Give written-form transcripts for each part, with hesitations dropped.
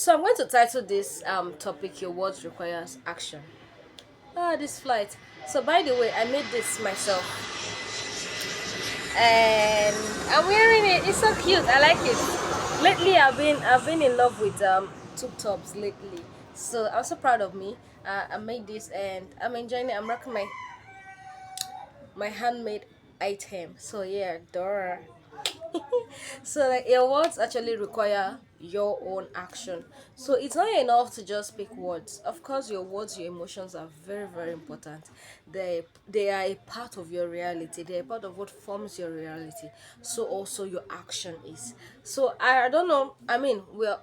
So I'm going to title this topic "Your words requires action." This flight. So by the way, I made this myself, and I'm wearing it. It's so cute. I like it. Lately, I've been in love with tube tops lately. So I'm so proud of me. I made this, and I'm enjoying it. I'm rocking my handmade item. So yeah, Dora. So like your words actually require your own action. So it's not enough to just speak words. Of course, your words, your emotions are very, very important. They are a part of your reality. They are part of what forms your reality. So also your action is. So I don't know. I mean, we're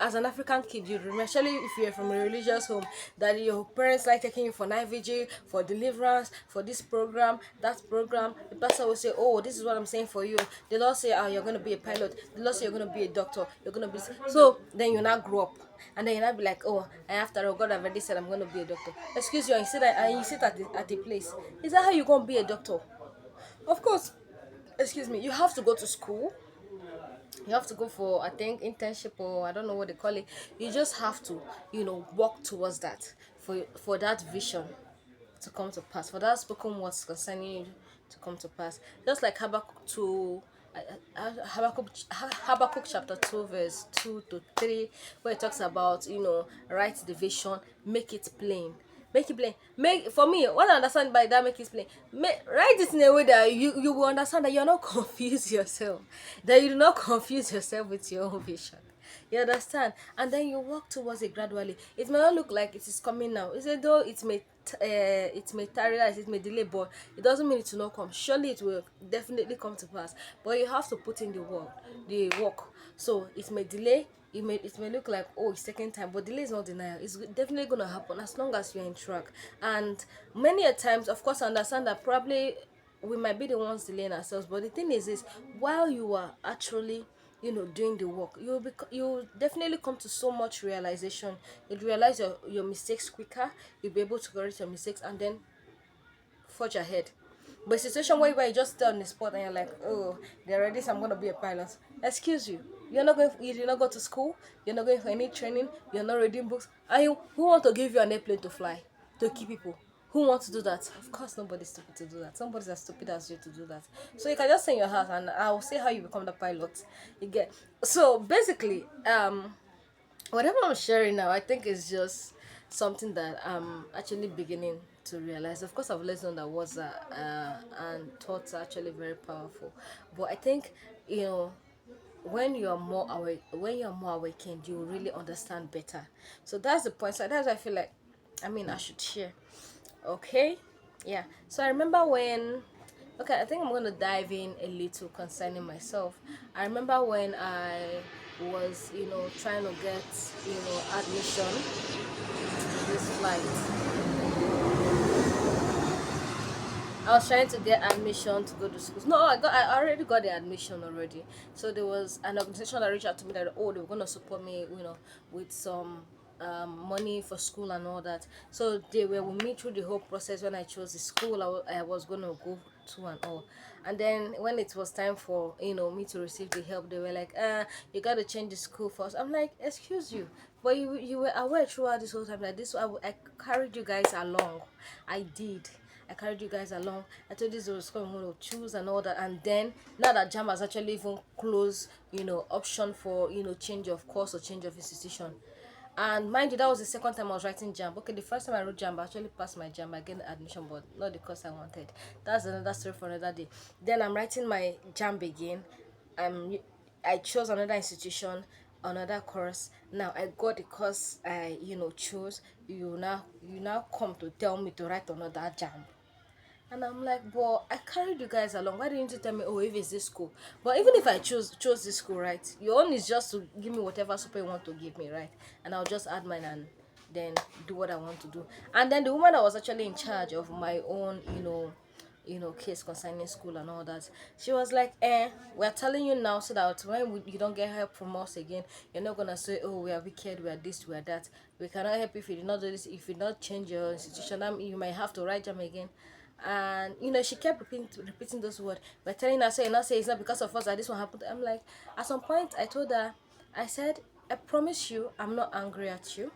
as an African kid, you remember, especially if you're from a religious home, that your parents like taking you for night vigil, for deliverance, for this program, that program. The pastor will say, "Oh, this is what I'm saying for you." The Lord say, "Ah, you're gonna be a pilot." The Lord say, "You're gonna be a doctor. You're gonna be." So then you now grow up, and then you now be like, "Oh, and after all, God already said I'm gonna be a doctor." Excuse you, and you sit that, and you sit at a place. Is that how you gonna be a doctor? Of course. Excuse me. You have to go to school, you have to go for, I think, internship, or I don't know what they call it. You just have to, work towards that, for that vision to come to pass, for that spoken words concerning you to come to pass. Just like Habakkuk 2, Habakkuk chapter 2 verse 2 to 3, where it talks about, write the vision, make it plain. Make it plain. Make, for me, what I understand by that, make it plain. Write it in a way that you will understand, that you're not confuse yourself. That you do not confuse yourself with your own vision. You understand? And then you walk towards it gradually. It may not look like it is coming now. It's though it may tarry, it may delay, but it doesn't mean it will not come. Surely it will definitely come to pass. But you have to put in the work. So it may delay. It may look like, oh, it's taking time, but delay is not denial. It's definitely gonna happen as long as you're in track. And many a times, of course, I understand that probably we might be the ones delaying ourselves. But the thing is, while you are actually, doing the work, you'll definitely come to so much realization. You'll realize your mistakes quicker. You'll be able to correct your mistakes and then forge ahead. But a situation where you just stay on the spot and you're like, oh, they're ready, so I'm gonna be a pilot. Excuse you. You did not go to school, you're not going for any training, you're not reading books. And who want to give you an airplane to fly? To keep people. Who wants to do that? Of course nobody's stupid to do that. Somebody's as stupid as you to do that. So you can just stay in your house and I'll see how you become the pilot. You get, so basically, whatever I'm sharing now, I think is just something that I'm actually beginning to realize. Of course, I've always known that words and thoughts are actually very powerful, but I think, you know when you're more awakened, you really understand better. So that's the point. So that's why I feel like, I mean, I should share. Okay, yeah. So I remember when, okay, I think I'm gonna dive in a little concerning myself. I remember when I was, trying to get, admission to this flight. I was trying to get admission to go to schools. No, I already got the admission already. So there was an organization that reached out to me that, oh, they were gonna support me, with some money for school and all that. So they were with me through the whole process when I chose the school I was gonna go to and all. And then when it was time for, me to receive the help, they were like, you gotta change the school first. I'm like, excuse you, but you were aware throughout this whole time that I carried you guys along. I did. I carried you guys along. I told you this was going to choose and all that. And then now that JAM has actually even closed, option for, change of course or change of institution. And mind you, that was the second time I was writing JAM. Okay, the first time I wrote JAM, I actually passed my JAM. I gained admission, but not the course I wanted. That's another story for another day. Then I'm writing my JAM again. I chose another institution, another course. Now I got the course I, chose. You now come to tell me to write another JAM. And I'm like, but I carried you guys along. Why didn't you tell me, oh, if it's this school? But even if I chose this school, right? Your own is just to give me whatever super you want to give me, right? And I'll just add mine and then do what I want to do. And then the woman that was actually in charge of my own, case concerning school and all that, she was like, we're telling you now so that when you don't get help from us again, you're not gonna say, oh, we are wicked, we are this, we are that. We cannot help if you did not do this, if you did not change your institution. You might have to write them again. And she kept repeating those words. But telling her, say, not say it's not because of us that this one happened. I'm like, at some point I told her, I said, I promise you, I'm not angry at you.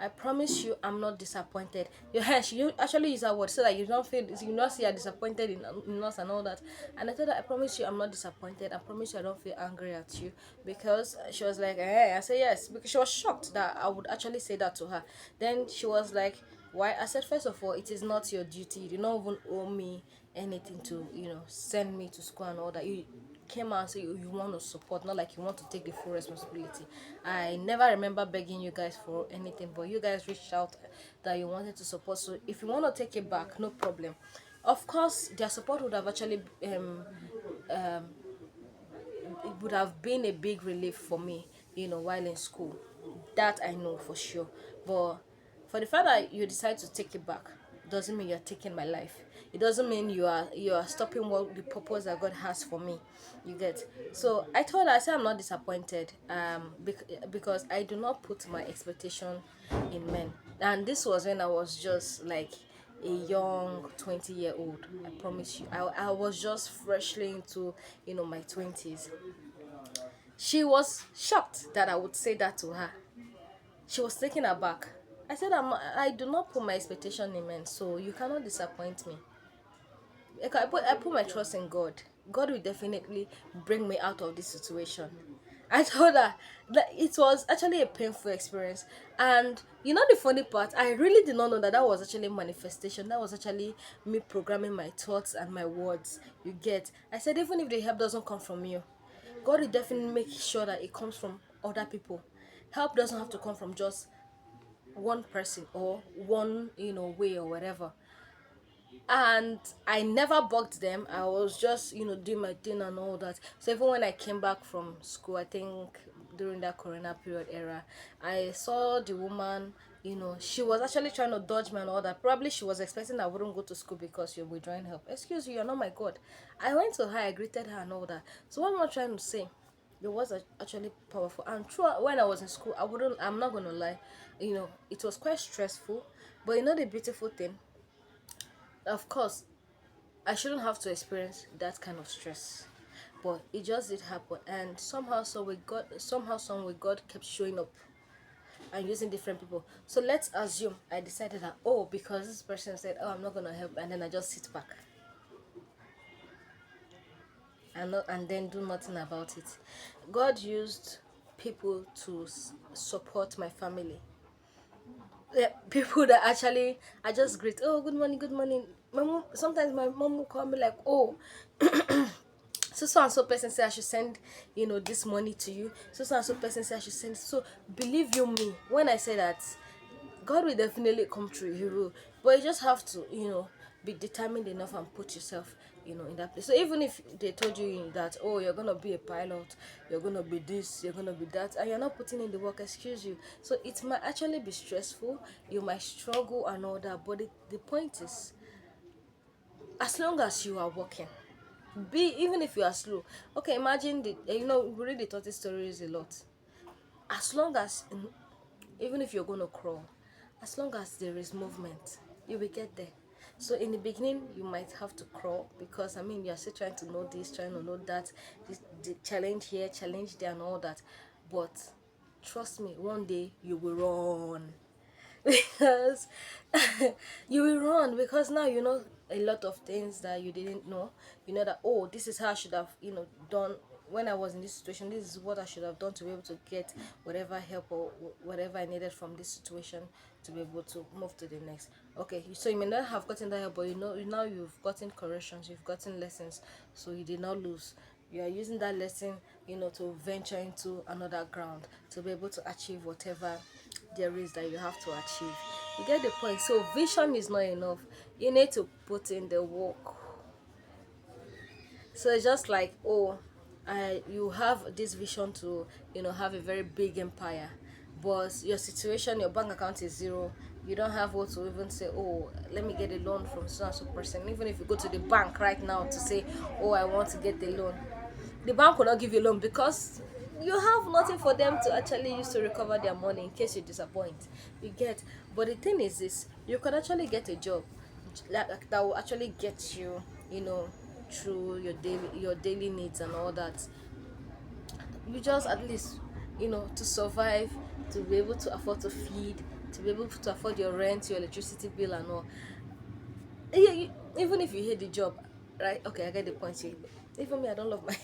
I promise you, I'm not disappointed. Your hair, you actually use that word so that you don't feel, you not see you're disappointed in us and all that. And I told her, I promise you, I'm not disappointed. I promise you, I don't feel angry at you, because she was like, eh. I said yes, because she was shocked that I would actually say that to her. Then she was like, why? I said, first of all, it is not your duty. You do not even owe me anything to, send me to school and all that. You came out and say you want to support, not like you want to take the full responsibility. I never remember begging you guys for anything, but you guys reached out that you wanted to support. So if you want to take it back, no problem. Of course, their support would have actually it would have been a big relief for me, while in school. That I know for sure. But for the fact that you decide to take it back, doesn't mean you're taking my life. It doesn't mean you are stopping what the purpose that God has for me. You get. So I told her, I said I'm not disappointed. Because I do not put my expectation in men. And this was when I was just like a young 20-year-old. I promise you, I was just freshly into my 20s. She was shocked that I would say that to her. She was taken aback. I said, I do not put my expectation in men, so you cannot disappoint me. I put my trust in God. God will definitely bring me out of this situation. I told her that it was actually a painful experience. And you know the funny part, I really did not know that that was actually manifestation. That was actually me programming my thoughts and my words. You get. I said, even if the help doesn't come from you, God will definitely make sure that it comes from other people. Help doesn't have to come from just one person or one, way or whatever. And I never bugged them. I was just, doing my thing and all that. So even when I came back from school, I think during that corona period era, I saw the woman, she was actually trying to dodge me and all that. Probably she was expecting I wouldn't go to school because you're withdrawing help. Excuse you, you're not my God. I went to her, I greeted her and all that. So what am I trying to say? It was actually powerful. And throughout when I was in school, I'm not gonna lie, it was quite stressful. But the beautiful thing, of course, I shouldn't have to experience that kind of stress. But it just did happen, and somehow some way God kept showing up and using different people. So let's assume I decided that, oh, because this person said, oh, I'm not gonna help, and then I just sit back and then do nothing about it. God used people to support my family. Yeah, people that actually I just greet, oh, good morning, good morning. My mom, sometimes my mom will call me like, oh, so and so person say I should send, this money to you. So and so person say I should send. So believe you me, when I say that, God will definitely come through. He will, but you just have to, be determined enough and put yourself, in that place. So even if they told you that, oh, you're gonna be a pilot, you're gonna be this, you're gonna be that, and you're not putting in the work, excuse you. So it might actually be stressful. You might struggle and all that, but the point is, as long as you are working, be even if you are slow. Okay, imagine we read the 30 stories a lot. As long as even if you're going to crawl, as long as there is movement, you will get there. So in the beginning you might have to crawl, because you're still trying to know this, trying to know that, the challenge here, challenge there and all that. But trust me, one day you will run. Because you will run, because now you know a lot of things that you didn't know. You know that, oh, this is how I should have done when I was in this situation. This is what I should have done to be able to get whatever help or whatever I needed from this situation to be able to move to the next. Okay, so you may not have gotten that help, but now you've gotten corrections, you've gotten lessons, so you did not lose. You are using that lesson, to venture into another ground to be able to achieve whatever there is that you have to achieve. You get the point. So vision is not enough. You need to put in the work. So it's just like, oh, you have this vision to have a very big empire, but your situation, your bank account is zero. You don't have what to even say, oh, let me get a loan from so and so person. Even if you go to the bank right now to say, oh, I want to get the loan, the bank will not give you a loan, because you have nothing for them to actually use to recover their money in case you disappoint. You get. But the thing is this, you can actually get a job that will actually get you, through your daily needs and all that. You just at least to survive, to be able to afford to feed, to be able to afford your rent, your electricity bill, and all. Yeah, even if you hate the job, right? Okay, I get the point here. Even me, I don't love my.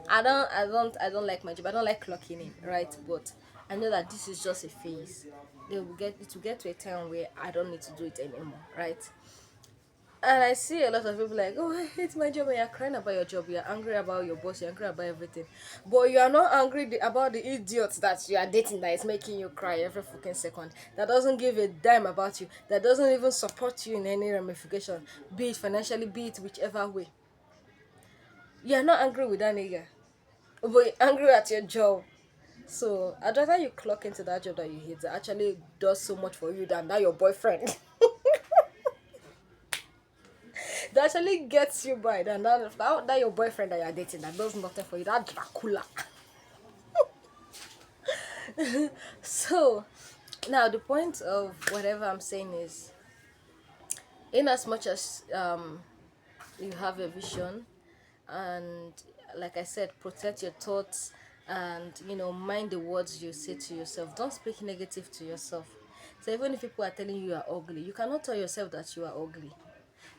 I don't like my job. I don't like clocking in, right? But I know that this is just a phase. It will get to a time where I don't need to do it anymore, right? And I see a lot of people like, oh, I hate my job, and you're crying about your job, you're angry about your boss, you're angry about everything. But you are not angry about the idiot that you are dating that is making you cry every fucking second, that doesn't give a dime about you, that doesn't even support you in any ramification, be it financially, be it whichever way. You're not angry with that nigga, but you're angry at your job. So I'd rather you clock into that job that you hate that actually does so much for you than that your boyfriend that actually gets you by than that your boyfriend that you're dating that does nothing for you. That Dracula. So now the point of whatever I'm saying is, in as much as you have a vision, and like I said, protect your thoughts, and mind the words you say to yourself. Don't speak negative to yourself. So even if people are telling you are ugly, you cannot tell yourself that you are ugly.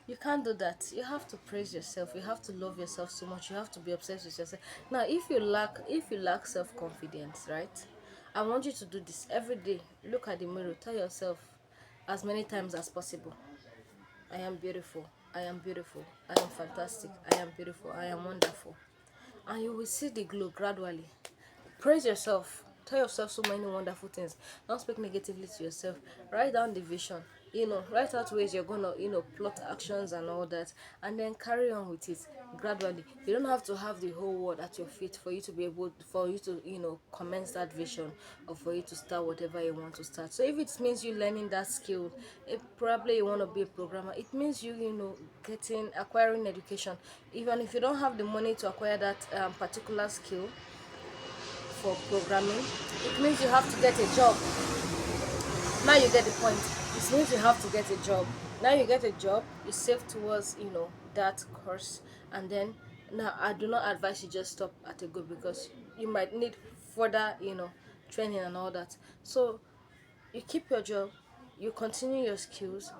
You can't do that. You have to praise yourself. You have to love yourself so much. You have to be obsessed with yourself. Now if you lack self-confidence, right? I want you to do this every day. Look at the mirror. Tell yourself as many times as possible, I am beautiful. I am beautiful. I am fantastic. I am beautiful. I am wonderful. And you will see the glow gradually. Praise yourself. Tell yourself so many wonderful things. Don't speak negatively to yourself. Write down the vision. Write out ways you're gonna, plot actions and all that, and then carry on with it gradually. You don't have to have the whole world at your feet for you to be able, for you to, commence that vision, or for you to start whatever you want to start. So if it means you learning that skill, probably you want to be a programmer. It means acquiring education. Even if you don't have the money to acquire that particular skill for programming, it means you have to get a job. Now you get the point. It means you have to get a job. Now you get a job, you save towards that course, and then now I do not advise you just stop at a good, because you might need further training and all that. So you keep your job, you continue your skills,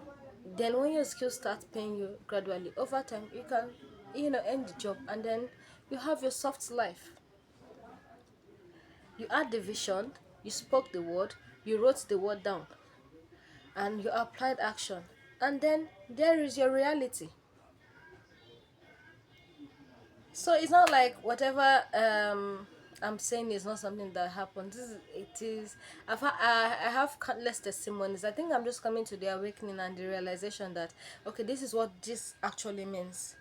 then when your skills start paying you gradually over time, you can end the job, and then you have your soft life. You had the vision, you spoke the word, you wrote the word down, and you applied action, and then there is your reality. So it's not like whatever I'm saying is not something that happens. It is. I have countless testimonies. I think I'm just coming to the awakening and the realization that, okay, this is what this actually means.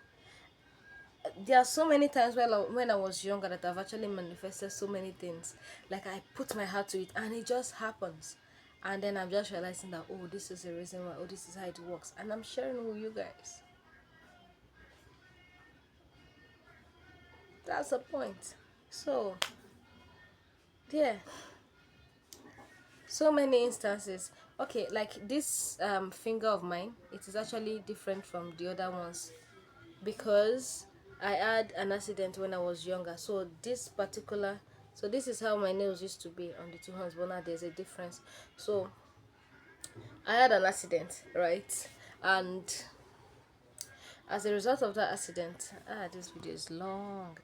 There are so many times when I was younger that I've actually manifested so many things. Like I put my heart to it and it just happens. And then I'm just realizing that, oh, this is the reason why, oh, this is how it works. And I'm sharing with you guys. That's the point. So, yeah, so many instances. Okay, like this finger of mine, it is actually different from the other ones, because I had an accident when I was younger. So this is how my nails used to be on the two hands, but now there's a difference. So I had an accident, right? And as a result of that accident, this video is long.